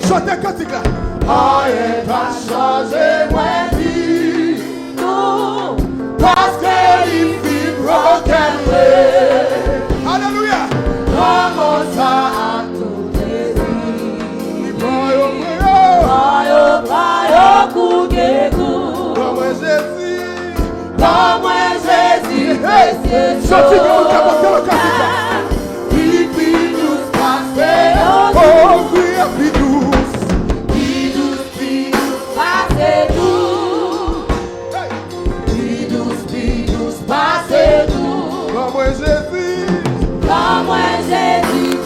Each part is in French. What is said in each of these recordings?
Chantez cantique là. Rien va changer ma vie, non, parce qu'il vit broken way. Alléluia. Comment ça a tout désir? Braille, coup de coup. Comme Jésus. Comme Jésus, Jésus. Chantez que vous avez le cantique là. Il vit nous passer. Oh, prière, puis douce.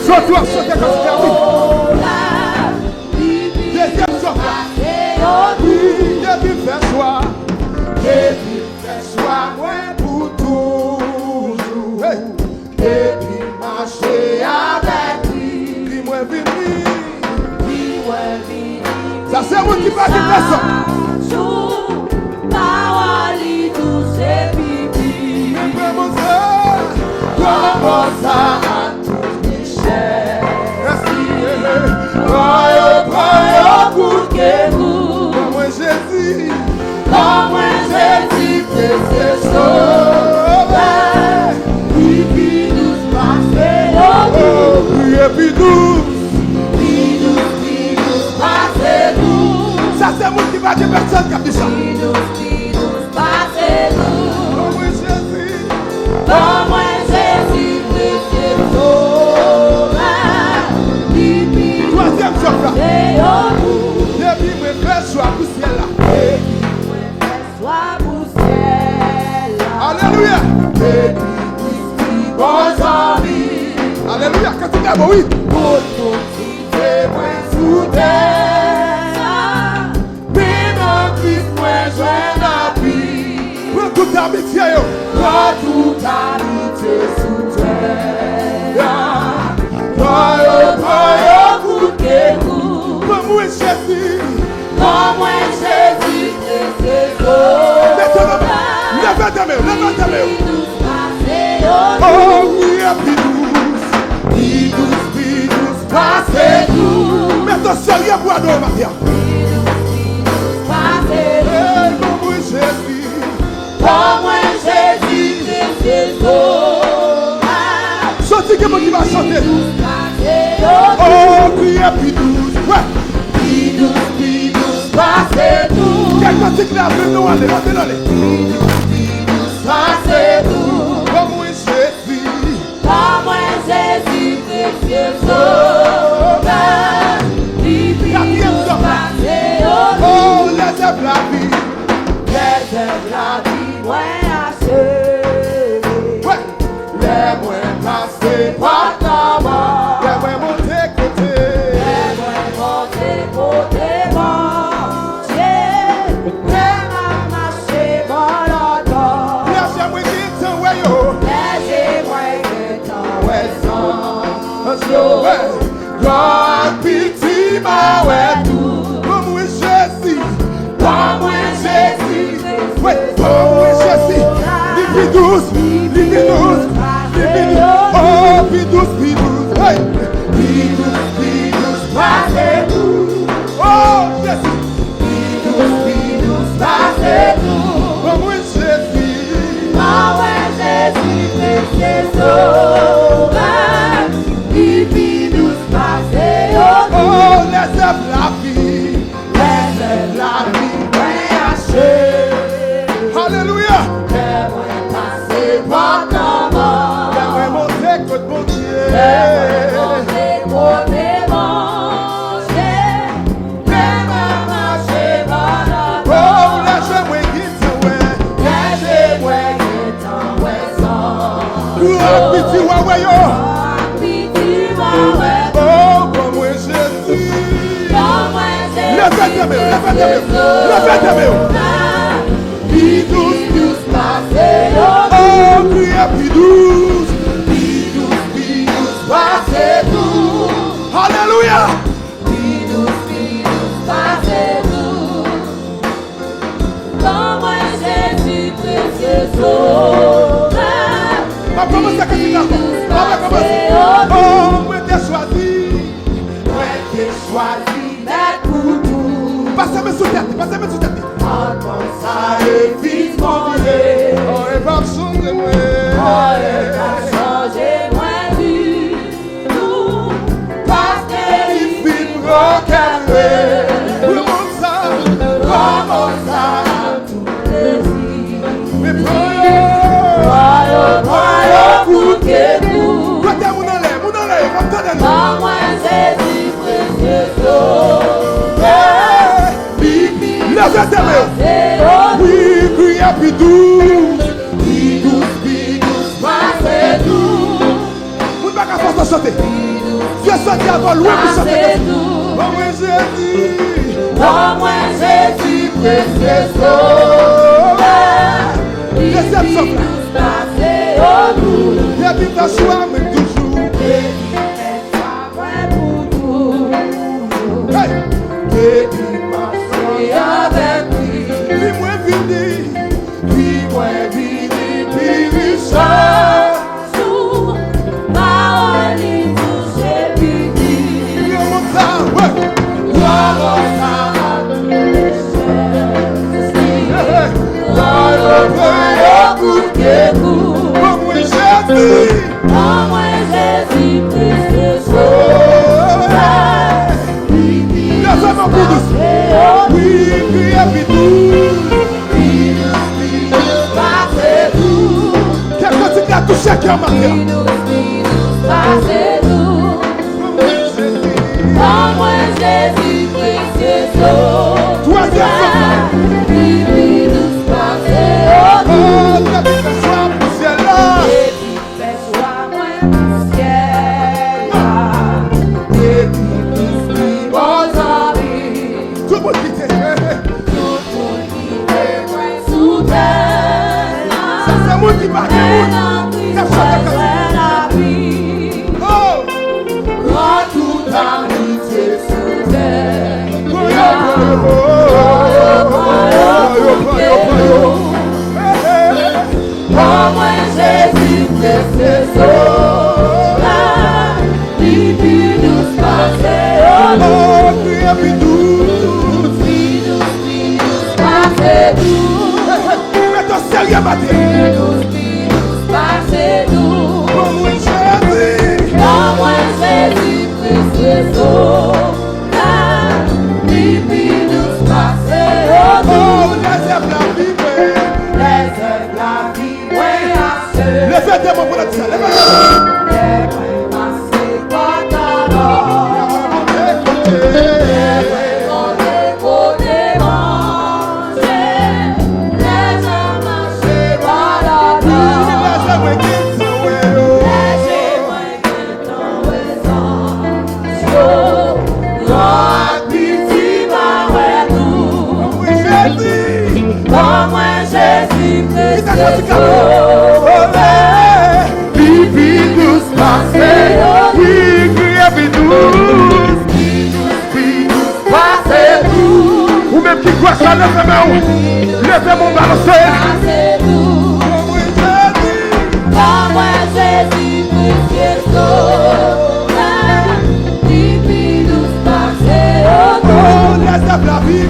Chante-toi, chante quand tu termines. Deuxième chante. Oui, depuis faire choix. Depuis faire choix, moi pour toujours. Depuis marcher avec lui. Puis moi vini. Ça c'est moi qui parle de personne. Comment ça a tout déchet? Braille, pour que vous. Comme Jésus. Comme Jésus, c'est sauvé. Puis nous passer au bout. Priez, puis douce. Puis nous passer nous. Ça c'est moi qui parle de personne qui a dit ça. Puis nous passer nous. Comme Jésus. Comme Jésus, c'est sauvé. Troisième chante là. Et au bout. Depuis moi faire choix pour ciel là. Sois pour ciel. Alléluia. Depuis bons amis. Alléluia. Quand tu dis bon oui. Pour tout quitter moi sous terre. Même Christ moi je n'appuie. Pour toute amitié yo. Pour toute amitié sous terre. Braille, pour que vous. Pour moi Jésus. Comme Jésus, c'est sauvé. Levez ta main, levez ta main. Oh, Oh oui, puis douce, passez tout. mets ton sérieux pour adorer ma terre. Hey, comme moi Jésus. Comme Jésus, c'est sauvé. Chantez que moi qui va chanter. Oh, Oh oui, puis douce, ouais. passez tout. Quel cantique là, venez-nous aller, allez. Passez tout. Comme moi Jésus. Comme Jésus, c'est sauvé. Oh, laissez la vie. Laissez la vie, moi acheter. Ouais. Les moins passés par là-bas. Les moins monter côté. Les moins montés côté manger. Les moins marcher par là-bas. Laissez-moi dire ton ouais yo. Laissez-moi que ton ouais Ouais. God pity my way tout. Comme moi Jésus. Comme Jésus. Ouais. Comme moi Jésus. Livi douce. Livi douce. Oh, puis douce. Ouais. Puis douce, passez tout. Oh, Jésus. Puis douce, passez tout. Comme moi Jésus. Ah ouais, Jésus, c'est sauvé. Puis douce, passez au Oh, laissez la vie. laissez la vie, ouais, hacher. Alléluia. Les moins passés par là-bas. Les moins monter côté mon Dieu. Les moins montés côté manger. Les moins marcher par Oh, là-bas. laissez-moi dire ton ouais. Laissez-moi que ton ouais sans. Oh, pitié ouais yo. Pitié, ouais. Oh, comme moi Jésus. Levez ta main. Puis douce, passez Oh, priez, puis douce. Puis douce, passez tout. Alléluia. Oui, crie à Pidouce. Pidouce, passez tout. Vous ne pouvez pas force de chanter. Viens chanter avant louer pour chanter. Oh, moi Jésus. Oh, moi Jésus, précieux sauveur. Deuxième souffle. Il habite à soi, mais toujours. Hey. Avec lui, puis-moi vini, puis Richard. Sous parole, il touche puis dit. Yo mon ça, ouais. Oui, puis à quelqu'un qui a touché à cœur matin. Troisième ou même qui croit ça, levez mon balancer. La vie,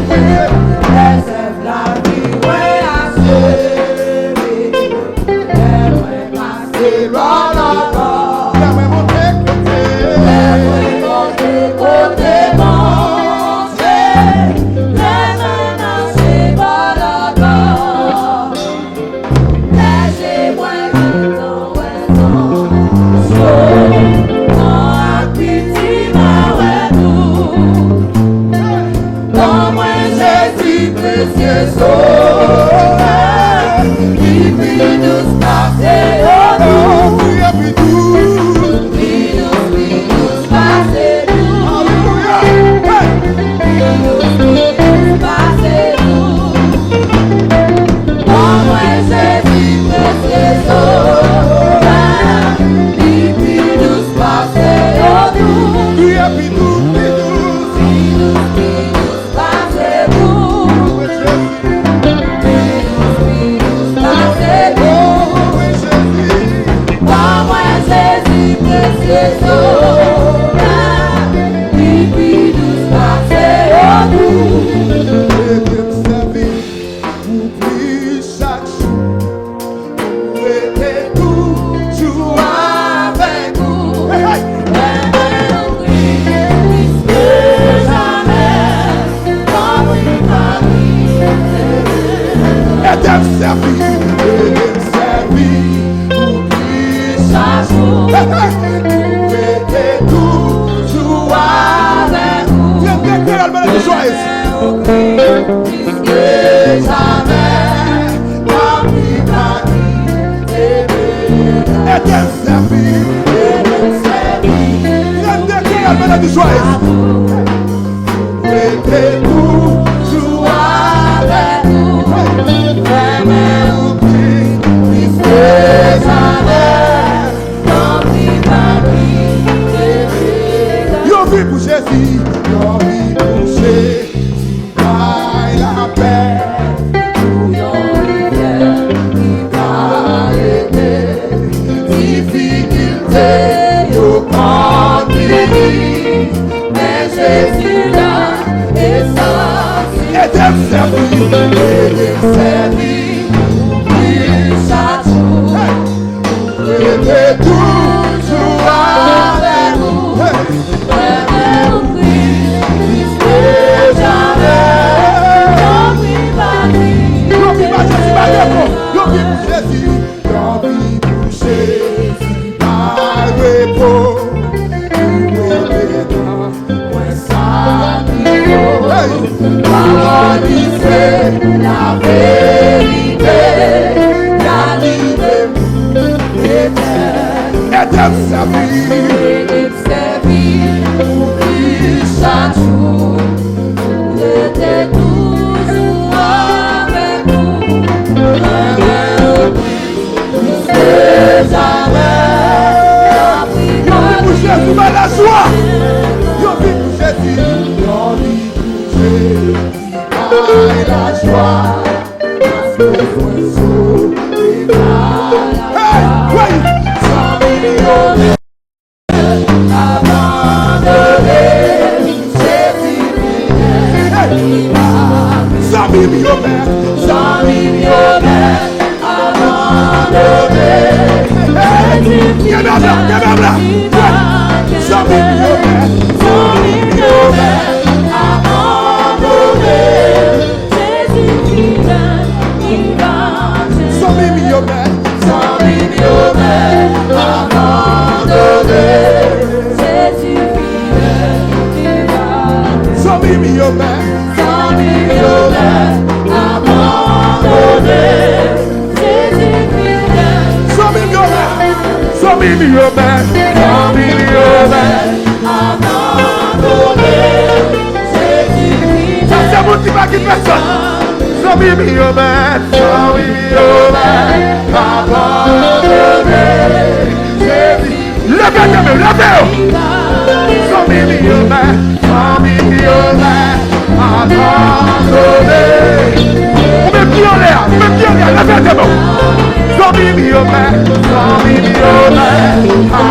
servir. J'étais toujours avec vous. Viens bien que elle me joyeuse. Éternel servir. Viens bien que elle me joyeuse. J'étais toujours avec vous. Jamais oublié. Yo vis pour Jésus, yo vis pour Jésus, aïe la paix, yo rivière, qui va aider, difficulté, yo conquérir, mais Jésus là, et ça, éternel servir, chaque jour, j'étais toujours avec vous. La vérité, la liberté, éternel servir, oublie chaque jour, j'étais toujours avec vous, c'est jamais, pour Jésus, mais la joie, yo vis pour Jésus, yo vis pour Jésus, la joie, parce que je suis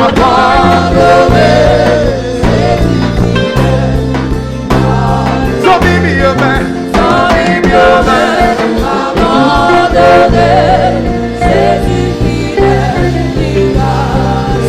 abandonné.